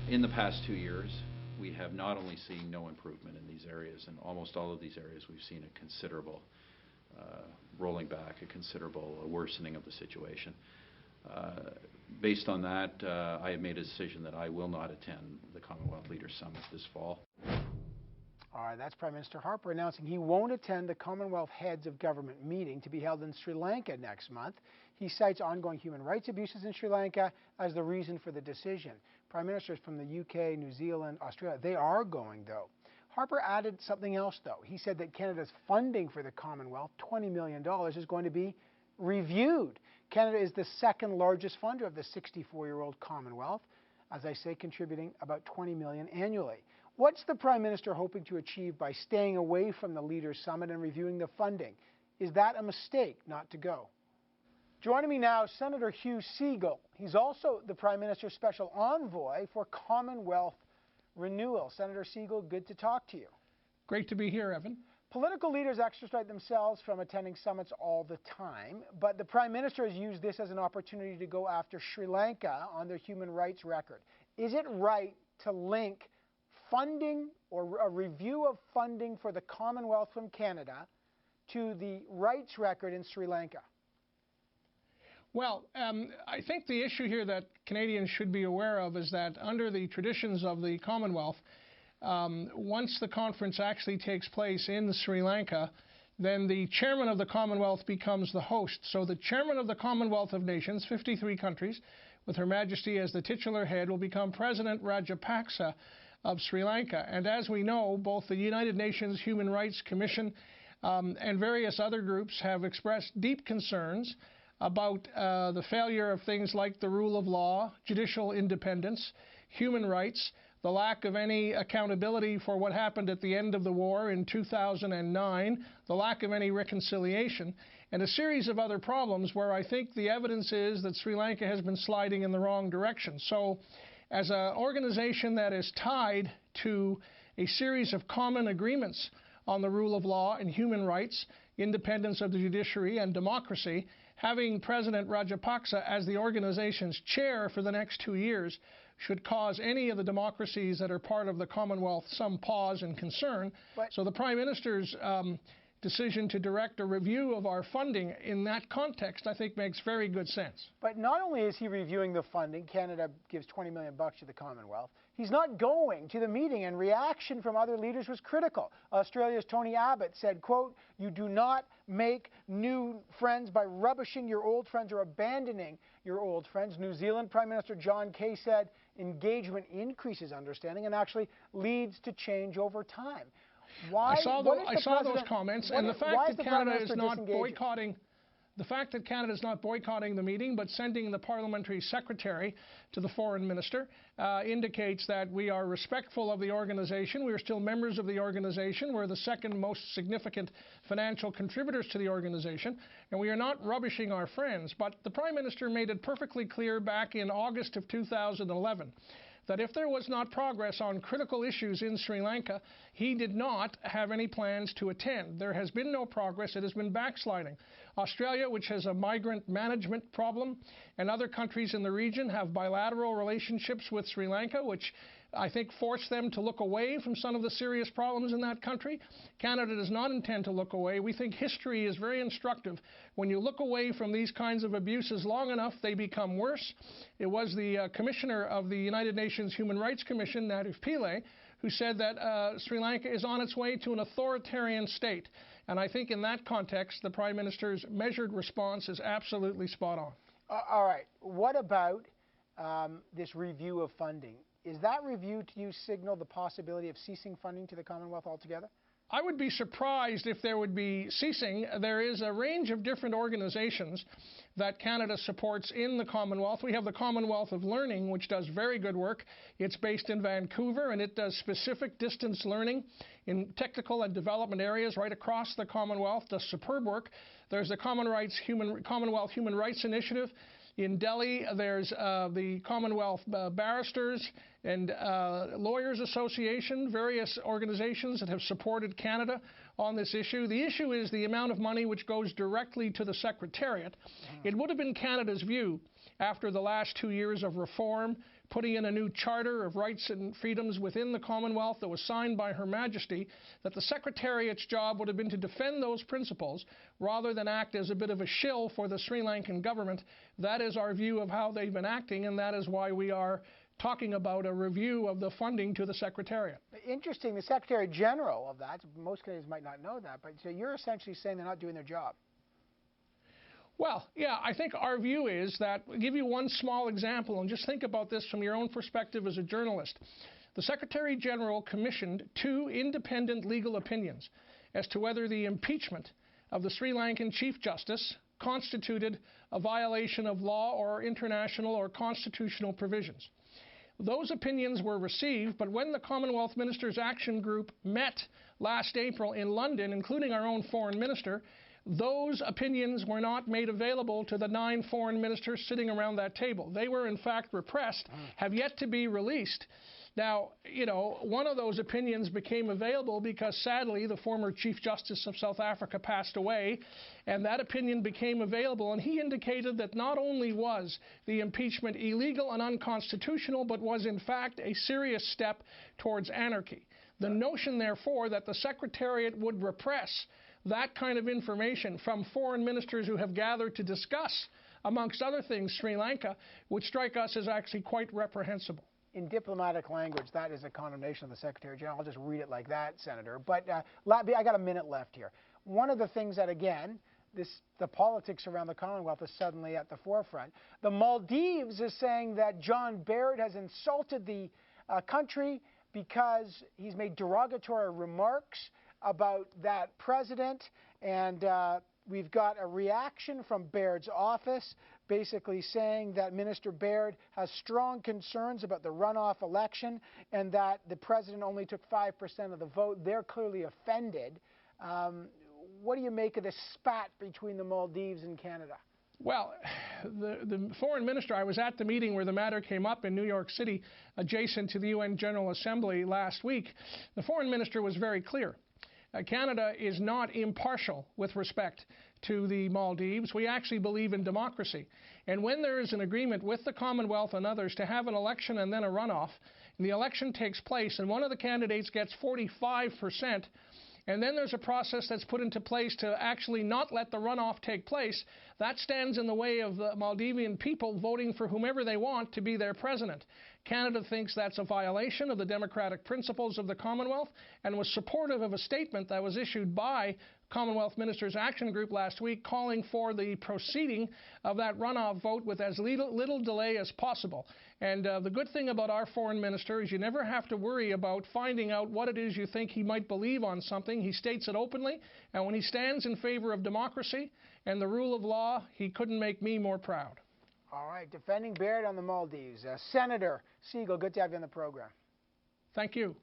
In the past 2 years, we have not only seen no improvement in these areas, in almost all of these areas we've seen a considerable rolling back, a considerable worsening of the situation. Based on that, I have made a decision that I will not attend the Commonwealth Leaders Summit this fall. All right, that's Prime Minister Harper announcing he won't attend the Commonwealth Heads of Government meeting to be held in Sri Lanka next month. He cites ongoing human rights abuses in Sri Lanka as the reason for the decision. Prime Ministers from the UK, New Zealand, Australia, they are going, though. Harper added something else, though. He said that Canada's funding for the Commonwealth, $20 million, is going to be reviewed. Canada is the second largest funder of the 64-year-old Commonwealth, as I say, contributing about $20 million annually. What's the Prime Minister hoping to achieve by staying away from the Leaders' Summit and reviewing the funding? Is that a mistake not to go? Joining me now, Senator Hugh Segal. He's also the Prime Minister's Special Envoy for Commonwealth Renewal. Senator Segal, good to talk to you. Great to be here, Evan. Political leaders extradite themselves from attending summits all the time, but the Prime Minister has used this as an opportunity to go after Sri Lanka on their human rights record. Is it right to link funding or a review of funding for the Commonwealth from Canada to the rights record in Sri Lanka? Well, I think the issue here that Canadians should be aware of is that under the traditions of the Commonwealth, once the conference actually takes place in Sri Lanka, then the chairman of the Commonwealth becomes the host. So the chairman of the Commonwealth of Nations, 53 countries, with Her Majesty as the titular head, will become President Rajapaksa of Sri Lanka. And as we know, both the United Nations Human Rights Commission and various other groups have expressed deep concerns about the failure of things like the rule of law, judicial independence, human rights, the lack of any accountability for what happened at the end of the war in 2009, the lack of any reconciliation, and a series of other problems where I think the evidence is that Sri Lanka has been sliding in the wrong direction. So as an organization that is tied to a series of common agreements on the rule of law and human rights, independence of the judiciary and democracy, having President Rajapaksa as the organization's chair for the next 2 years should cause any of the democracies that are part of the Commonwealth some pause and concern. So the Prime Minister's decision to direct a review of our funding in that context, I think, makes very good sense. But not only is he reviewing the funding, Canada gives $20 million to the Commonwealth, he's not going to the meeting, and reaction from other leaders was critical. Australia's Tony Abbott said, quote, "You do not make new friends by rubbishing your old friends or abandoning your old friends." New Zealand Prime Minister John Key said, "Engagement increases understanding and actually leads to change over time." Why? I saw those comments, and the fact that Canada is not boycotting. The fact that Canada is not boycotting the meeting but sending the parliamentary secretary to the foreign minister indicates that we are respectful of the organization. We are still members of the organization. We're the second most significant financial contributors to the organization, and we are not rubbishing our friends. But the Prime Minister made it perfectly clear back in August of 2011 that if there was not progress on critical issues in Sri Lanka, he did not have any plans to attend. There has been no progress. It has been backsliding. Australia, which has a migrant management problem, and other countries in the region have bilateral relationships with Sri Lanka, which I think force them to look away from some of the serious problems in that country. Canada does not intend to look away. We think history is very instructive. When you look away from these kinds of abuses long enough, they become worse. It was the Commissioner of the United Nations Human Rights Commission, Natif Pillay, who said that Sri Lanka is on its way to an authoritarian state. And I think in that context, the Prime Minister's measured response is absolutely spot on. All right. What about this review of funding? Is that review, to you, signal the possibility of ceasing funding to the Commonwealth altogether? I would be surprised if there would be ceasing. There is a range of different organizations that Canada supports in the Commonwealth. We have the Commonwealth of Learning, which does very good work. It's based in Vancouver, and it does specific distance learning in technical and development areas right across the Commonwealth, does superb work. There's the Commonwealth Human Rights Initiative. In Delhi, there's the Commonwealth Barristers and Lawyers Association, various organizations that have supported Canada on this issue. The issue is the amount of money which goes directly to the Secretariat. It would have been Canada's view, after the last 2 years of reform, putting in a new charter of rights and freedoms within the Commonwealth that was signed by Her Majesty, that the Secretariat's job would have been to defend those principles rather than act as a bit of a shill for the Sri Lankan government. That is our view of how they've been acting, and that is why we are talking about a review of the funding to the Secretariat. Interesting, the Secretary General of that, most Canadians might not know that, but so you're essentially saying they're not doing their job. Well, yeah, I think our view is that, I'll give you one small example, and just think about this from your own perspective as a journalist. The Secretary General commissioned 2 independent legal opinions as to whether the impeachment of the Sri Lankan Chief Justice constituted a violation of law or international or constitutional provisions. Those opinions were received, but when the Commonwealth Ministers' Action Group met last April in London, including our own Foreign Minister, those opinions were not made available to the 9 foreign ministers sitting around that table. They were in fact repressed, have yet to be released. Now, you know, one of those opinions became available because sadly the former Chief Justice of South Africa passed away, and that opinion became available, and he indicated that not only was the impeachment illegal and unconstitutional, but was in fact a serious step towards anarchy. The notion, therefore, that the Secretariat would repress that kind of information from foreign ministers who have gathered to discuss, amongst other things, Sri Lanka, would strike us as actually quite reprehensible. In diplomatic language, that is a condemnation of the Secretary General. I'll just read it like that, Senator. But I got a minute left here. One of the things that, again, the politics around the Commonwealth is suddenly at the forefront. The Maldives is saying that John Baird has insulted the country because he's made derogatory remarks about that president, and we've got a reaction from Baird's office basically saying that Minister Baird has strong concerns about the runoff election and that the president only took 5% of the vote. They're clearly offended. What do you make of this spat between the Maldives and Canada? Well, the foreign minister, I was at the meeting where the matter came up in New York City, adjacent to the UN General Assembly last week. The foreign minister was very clear. Canada is not impartial with respect to the Maldives. We actually believe in democracy. And when there is an agreement with the Commonwealth and others to have an election and then a runoff, and the election takes place and one of the candidates gets 45%, and then there's a process that's put into place to actually not let the runoff take place, that stands in the way of the Maldivian people voting for whomever they want to be their president. Canada thinks that's a violation of the democratic principles of the Commonwealth and was supportive of a statement that was issued by Commonwealth Ministers' Action Group last week calling for the proceeding of that runoff vote with as little delay as possible. And the good thing about our foreign minister is you never have to worry about finding out what it is you think he might believe on something. He states it openly, and when he stands in favor of democracy and the rule of law, he couldn't make me more proud. All right, defending Baird on the Maldives. Senator Segal, good to have you on the program. Thank you.